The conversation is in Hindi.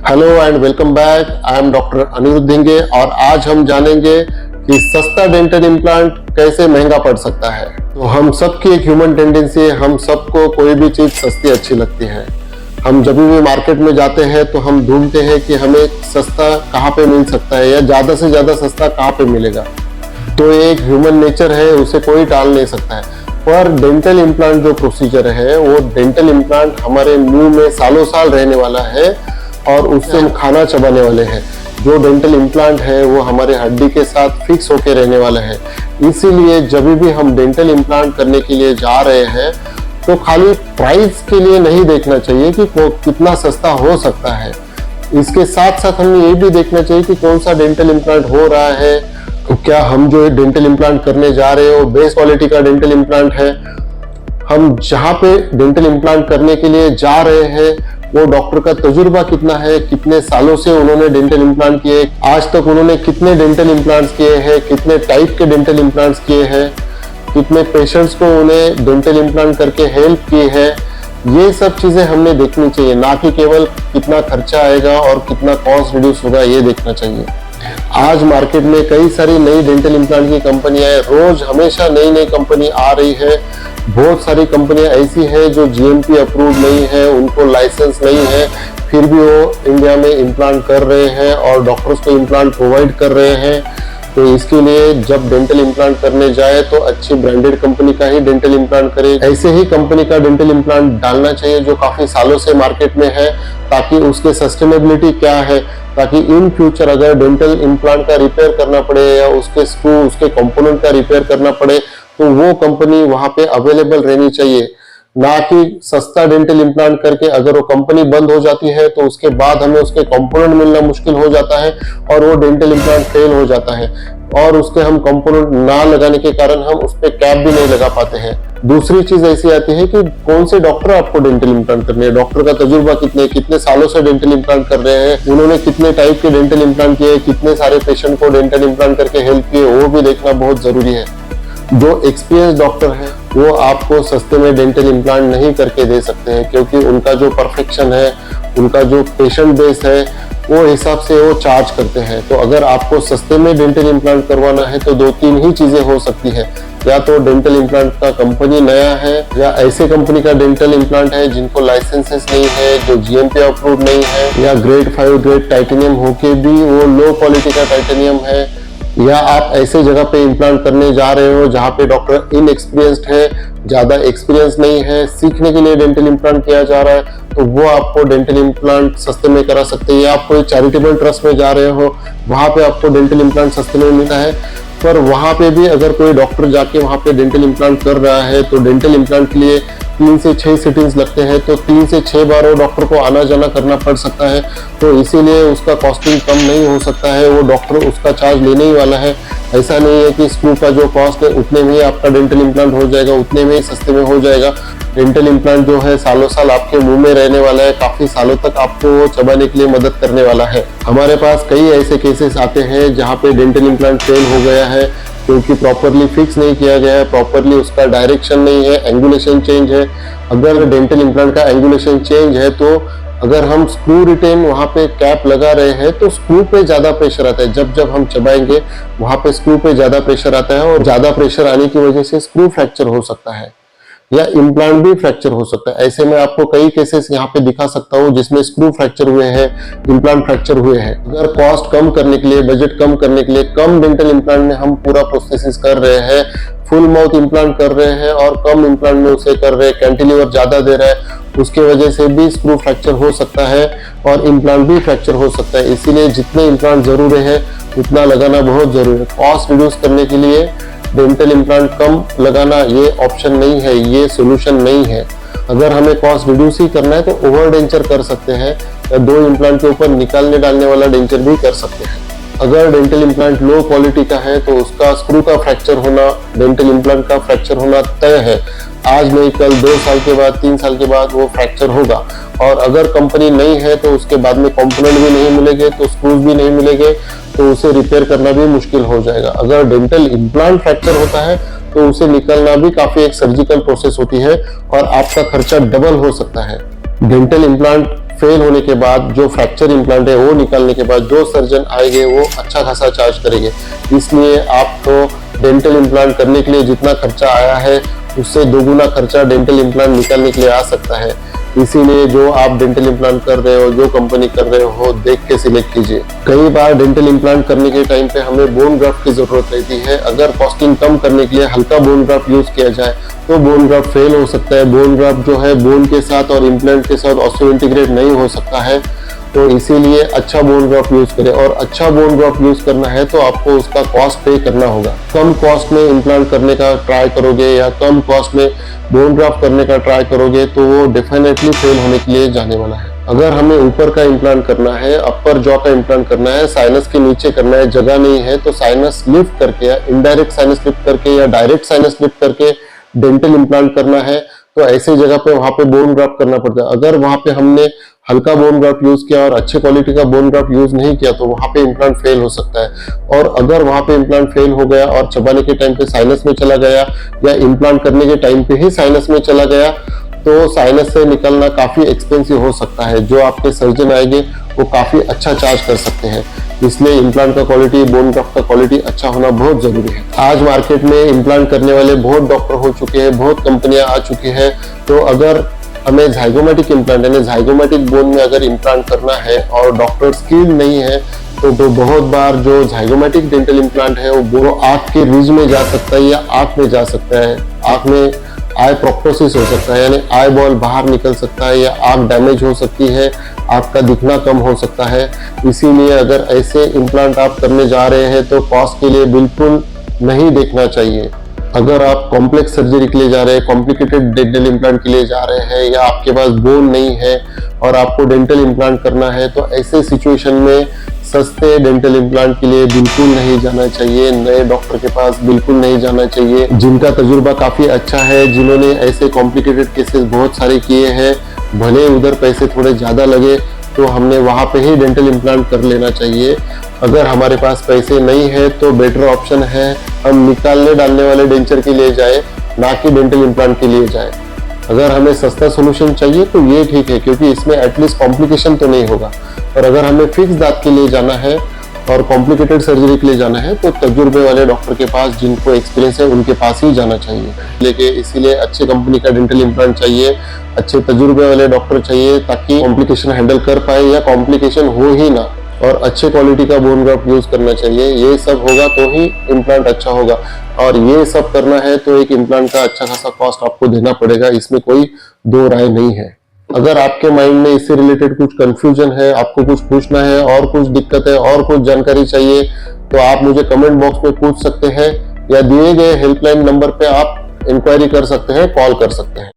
Hello and welcome back. I am doctor Aniruddh Dhinge और आज हम जानेंगे कि सस्ता डेंटल इम्प्लांट कैसे महंगा पड़ सकता है। तो हम सबकी एक ह्यूमन टेंडेंसी है, हम सबको कोई भी चीज सस्ती अच्छी लगती है। हम जब भी मार्केट में जाते हैं तो हम ढूंढते हैं कि हमें सस्ता कहाँ पे मिल सकता है या ज्यादा से ज्यादा सस्ता कहाँ पे मिलेगा। तो ये एक ह्यूमन नेचर है, उसे कोई टाल नहीं सकता है। पर डेंटल इम्प्लांट जो प्रोसीजर है वो डेंटल इम्प्लांट हमारे मुंह में सालों साल रहने वाला है और उससे हम खाना चबाने वाले हैं। जो डेंटल इम्प्लांट है वो हमारे हड्डी के साथ फिक्स होके रहने वाला है। इसीलिए जब भी हम डेंटल इम्प्लांट करने के लिए जा रहे हैं तो खाली प्राइस के लिए नहीं देखना चाहिए कि कितना सस्ता हो सकता है। इसके साथ साथ हमें ये भी देखना चाहिए कि कौन सा डेंटल इम्प्लांट हो रहा है। तो क्या हम जो डेंटल इम्प्लांट करने जा रहे हो बेस्ट क्वालिटी का डेंटल इम्प्लांट है। हम जहाँ पे डेंटल इम्प्लांट करने के लिए जा रहे हैं वो डॉक्टर का तजुर्बा कितना है, कितने सालों से उन्होंने डेंटल इम्प्लांट किए, आज तक उन्होंने कितने डेंटल इम्प्लांट्स किए हैं, कितने टाइप के डेंटल इम्प्लांट्स किए हैं, कितने पेशेंट्स को उन्हें डेंटल इम्प्लांट करके हेल्प की है। ये सब चीजें हमने देखनी चाहिए, ना कि केवल कितना खर्चा आएगा और कितना कॉस्ट रिड्यूस होगा ये देखना चाहिए। आज मार्केट में कई सारी नई डेंटल इम्प्लांट की कंपनियां हैं, रोज हमेशा नई नई कंपनी आ रही है। बहुत सारी कंपनियां ऐसी है जो जीएमपी अप्रूव नहीं है, उनको लाइसेंस नहीं है, फिर भी वो इंडिया में इम्प्लांट कर रहे हैं और डॉक्टर्स को इम्प्लांट प्रोवाइड कर रहे हैं। तो इसके लिए जब डेंटल इम्प्लांट करने जाए तो अच्छी ब्रांडेड कंपनी का ही डेंटल इम्प्लांट करे। ऐसे ही कंपनी का डेंटल इम्प्लांट डालना चाहिए जो काफी सालों से मार्केट में है, ताकि उसके सस्टेनेबिलिटी क्या है, ताकि इन फ्यूचर अगर डेंटल इम्प्लांट का रिपेयर करना पड़े या उसके स्क्रू उसके कंपोनेंट का रिपेयर करना पड़े तो वो कंपनी वहां पे अवेलेबल रहनी चाहिए। ना कि सस्ता डेंटल इम्प्लांट करके अगर वो कंपनी बंद हो जाती है तो उसके बाद हमें उसके कंपोनेंट मिलना मुश्किल हो जाता है और वो डेंटल इम्प्लांट फेल हो जाता है और उसके हम कंपोनेंट ना लगाने के कारण हम उस पर कैप भी नहीं लगा पाते हैं। दूसरी चीज ऐसी आती है कि कौन से डॉक्टर आपको डेंटल इम्प्लांट करने हैं, डॉक्टर का तजुर्बा कितने सालों से डेंटल इम्प्लांट कर रहे हैं, उन्होंने कितने टाइप के डेंटल इम्प्लांट किए, कितने सारे पेशेंट को डेंटल इम्प्लांट करके हेल्प किए, वो भी देखना बहुत जरूरी है। जो एक्सपीरियंस डॉक्टर है वो आपको सस्ते में डेंटल इम्प्लांट नहीं करके दे सकते हैं, क्योंकि उनका जो परफेक्शन है, उनका जो पेशेंट बेस है वो हिसाब से वो चार्ज करते हैं। तो अगर आपको सस्ते में डेंटल इम्प्लांट करवाना है तो दो तीन ही चीजें हो सकती है, या तो डेंटल इम्प्लांट का कंपनी नया है या ऐसे कंपनी का डेंटल इम्प्लांट है जिनको लाइसेंसेस नहीं है, जो जीएमपी अप्रूव नहीं है, या ग्रेड 5 ग्रेड टाइटेनियम होके भी वो लो क्वालिटी का टाइटेनियम है, या आप ऐसे जगह पे इम्प्लांट करने जा रहे हो जहाँ पे डॉक्टर इनएक्सपीरियंस्ड है, ज्यादा एक्सपीरियंस नहीं है, सीखने के लिए डेंटल इम्प्लांट किया जा रहा है, तो वो आपको डेंटल इम्प्लांट सस्ते में करा सकते हैं। या आप कोई चैरिटेबल ट्रस्ट में जा रहे हो, वहां पे आपको डेंटल इम्प्लांट सस्ते में मिलता है, पर वहां पे भी अगर कोई डॉक्टर जाके वहां पे डेंटल इम्प्लांट कर रहा है तो डेंटल इम्प्लांट के लिए 3 से 6 सिटिंग्स लगते हैं, तो 3 से 6 बार वो डॉक्टर को आना जाना करना पड़ सकता है। तो इसीलिए उसका कॉस्टिंग कम नहीं हो सकता है, वो डॉक्टर उसका चार्ज लेने ही वाला है। ऐसा नहीं है कि स्क्रू का जो कॉस्ट है उतने में ही आपका डेंटल इम्प्लांट हो जाएगा, उतने में ही सस्ते में हो जाएगा। डेंटल इम्प्लांट जो है सालों साल आपके मुंह में रहने वाला है, काफी सालों तक आपको वो चबाने के लिए मदद करने वाला है। हमारे पास कई ऐसे केसेस आते हैं जहाँ पे डेंटल इम्प्लांट फेल हो गया है क्योंकि प्रॉपरली फिक्स नहीं किया गया है, प्रॉपरली उसका डायरेक्शन नहीं है, एंगुलेशन चेंज है। अगर डेंटल इम्प्लांट का एंगुलेशन चेंज है तो अगर हम स्क्रू रिटेन वहां पे कैप लगा रहे हैं तो स्क्रू पे ज्यादा प्रेशर आता है, जब हम चबाएंगे वहां पे स्क्रू पे ज्यादा प्रेशर आता है और ज्यादा प्रेशर आने की वजह से स्क्रू फ्रैक्चर हो सकता है या इम्प्लांट भी फ्रैक्चर हो सकता है। ऐसे में आपको कई केसेस यहाँ पे दिखा सकता हूँ जिसमें स्क्रू फ्रैक्चर हुए हैं, इम्प्लांट फ्रैक्चर हुए हैं। अगर कॉस्ट कम करने के लिए, बजट कम करने के लिए कम डेंटल इम्प्लांट में हम पूरा प्रोसेसिस कर रहे हैं, फुल माउथ इम्प्लांट कर रहे हैं और कम इम्प्लांट में उसे कर रहे हैं, कैंटिलीवर ज्यादा दे रहे हैं, उसके वजह से भी स्क्रू फ्रैक्चर हो सकता है और इम्प्लांट भी फ्रैक्चर हो सकता है। इसीलिए जितने इम्प्लांट जरूरी है उतना लगाना बहुत जरूरी है। कॉस्ट रिड्यूस करने के लिए डेंटल इम्प्लांट कम लगाना ये ऑप्शन नहीं है, ये सोल्यूशन नहीं है। अगर हमें कॉस्ट रिड्यूस ही करना है तो ओवर डेंचर कर सकते हैं या 2 इम्प्लांट के ऊपर निकालने डालने वाला डेंचर भी कर सकते हैं। अगर डेंटल इम्प्लांट लो क्वालिटी का है तो उसका स्क्रू का फ्रैक्चर होना, डेंटल इम्प्लांट का फ्रैक्चर होना तय है। आज नहीं कल, 2 साल के बाद, 3 साल के बाद वो फ्रैक्चर होगा। और अगर कंपनी नहीं है तो उसके बाद में कंपोनेंट भी नहीं मिलेंगे, तो स्क्रूज भी नहीं मिलेंगे, तो उसे रिपेयर करना भी मुश्किल हो जाएगा। अगर डेंटल इम्प्लांट फ्रैक्चर होता है तो उसे निकलना भी काफी एक सर्जिकल प्रोसेस होती है और आपका खर्चा डबल हो सकता है। डेंटल इम्प्लांट फेल होने के बाद जो फ्रैक्चर इम्प्लांट है वो निकालने के बाद जो सर्जन आएंगे वो अच्छा खासा चार्ज करेंगे। इसलिए आपको डेंटल इम्प्लांट करने के लिए जितना खर्चा आया है उससे दोगुना खर्चा डेंटल इम्प्लांट निकालने के लिए आ सकता है। इसीलिए जो आप डेंटल इम्प्लांट कर रहे हो, जो कंपनी कर रहे हो, देख के सिलेक्ट कीजिए। कई बार डेंटल इम्प्लांट करने के टाइम पे हमें बोन ग्राफ्ट की जरूरत रहती है। अगर कॉस्टिंग कम करने के लिए हल्का बोन ग्राफ्ट यूज किया जाए तो बोन ग्राफ्ट फेल हो सकता है। बोन ग्राफ्ट जो है बोन के साथ और इम्प्लांट के साथ ऑस्टियो इंटीग्रेट नहीं हो सकता है। तो इसीलिए अच्छा बोन ग्राफ्ट यूज करें, और अच्छा बोन ग्राफ्ट यूज करना है तो आपको उसका कॉस्ट पे करना होगा। कम कॉस्ट में इम्प्लांट करने का ट्राई करोगे या कम कॉस्ट में बोन ग्राफ्ट करने का ट्राई करोगे तो वो डेफिनेटली फेल होने के लिए जाने वाला है। अगर हमें ऊपर का इम्प्लांट करना है, अपर जॉ का इम्प्लांट करना है, साइनस के नीचे करना है, जगह नहीं है तो साइनस लिफ्ट करके या इनडायरेक्ट साइनस लिफ्ट करके या डायरेक्ट साइनस लिफ्ट करके डेंटल इम्प्लांट करना है तो ऐसी जगह पे वहां पे बोन ग्राफ्ट करना पड़ता है। अगर वहां पे हमने हल्का बोन ग्राफ्ट यूज किया और अच्छे क्वालिटी का बोन ग्राफ्ट यूज नहीं किया तो वहां पे इम्प्लांट फेल हो सकता है। और अगर वहां पे इम्प्लांट फेल हो गया और चबाने के टाइम पे साइनस में चला गया या इम्प्लांट करने के टाइम पे ही साइनस में चला गया तो साइनस से निकलना काफी एक्सपेंसिव हो सकता है। जो आपके सर्जन आएंगे वो काफी अच्छा चार्ज कर सकते हैं। इसलिए इम्प्लांट का क्वालिटी, बोन ग्राफ्ट का क्वालिटी अच्छा होना बहुत जरूरी है। आज मार्केट में इम्प्लांट करने वाले बहुत डॉक्टर हो चुके हैं, बहुत कंपनियां आ चुकी है। तो अगर हमें ज़ाइगोमैटिक इम्प्लांट यानी ज़ाइगोमैटिक बोन में अगर इम्प्लांट करना है और डॉक्टर स्किल्ड नहीं है तो बहुत बार जो ज़ाइगोमैटिक डेंटल इम्प्लांट है वो आँख के रिज में जा सकता है या आँख में जा सकता है। आँख में आई प्रोक्टोसिस हो सकता है यानी आई बॉल बाहर निकल सकता है या आँख डैमेज हो सकती है, आँख का दिखना कम हो सकता है। इसीलिए अगर ऐसे इम्प्लांट आप करने जा रहे हैं तो कॉस्ट के लिए बिल्कुल नहीं देखना चाहिए। अगर आप कॉम्प्लेक्स सर्जरी के लिए जा रहे हैं, कॉम्प्लिकेटेड डेंटल इम्प्लांट के लिए जा रहे हैं या आपके पास बोन नहीं है और आपको डेंटल इम्प्लांट करना है तो ऐसे सिचुएशन में सस्ते डेंटल इम्प्लांट के लिए बिल्कुल नहीं जाना चाहिए। नए डॉक्टर के पास बिल्कुल नहीं जाना चाहिए जिनका तजुर्बा काफी अच्छा है, जिन्होंने ऐसे कॉम्प्लिकेटेड केसेस बहुत सारे किए हैं। भले उधर पैसे थोड़े ज्यादा लगे तो हमने वहां पे ही डेंटल इम्प्लांट कर लेना चाहिए। अगर हमारे पास पैसे नहीं है तो बेटर ऑप्शन है हम निकालने डालने वाले डेंचर के लिए जाए, ना कि डेंटल इम्प्लांट के लिए जाए। अगर हमें सस्ता सोल्यूशन चाहिए तो ये ठीक है क्योंकि इसमें एटलीस्ट कॉम्प्लिकेशन तो नहीं होगा। और अगर हमें फिक्स दांत के लिए जाना है और कॉम्प्लिकेटेड सर्जरी के लिए जाना है तो तजुर्बे वाले डॉक्टर के पास, जिनको एक्सपीरियंस है, उनके पास ही जाना चाहिए। लेकिन इसीलिए अच्छे कंपनी का डेंटल इम्प्लांट चाहिए, अच्छे तजुर्बे वाले डॉक्टर चाहिए ताकि कॉम्प्लिकेशन हैंडल कर पाए या कॉम्प्लिकेशन हो ही ना। और अच्छे क्वालिटी का बोन ग्राफ्ट यूज करना चाहिए। ये सब होगा तो ही इम्प्लांट अच्छा होगा, और ये सब करना है तो एक इम्प्लांट का अच्छा खासा कॉस्ट आपको देना पड़ेगा, इसमें कोई दो राय नहीं है। अगर आपके माइंड में इससे रिलेटेड कुछ कंफ्यूजन है, आपको कुछ पूछना है और कुछ दिक्कत है और कुछ जानकारी चाहिए तो आप मुझे कमेंट बॉक्स में पूछ सकते हैं या दिए गए हेल्पलाइन नंबर पे आप इंक्वायरी कर सकते हैं, कॉल कर सकते हैं।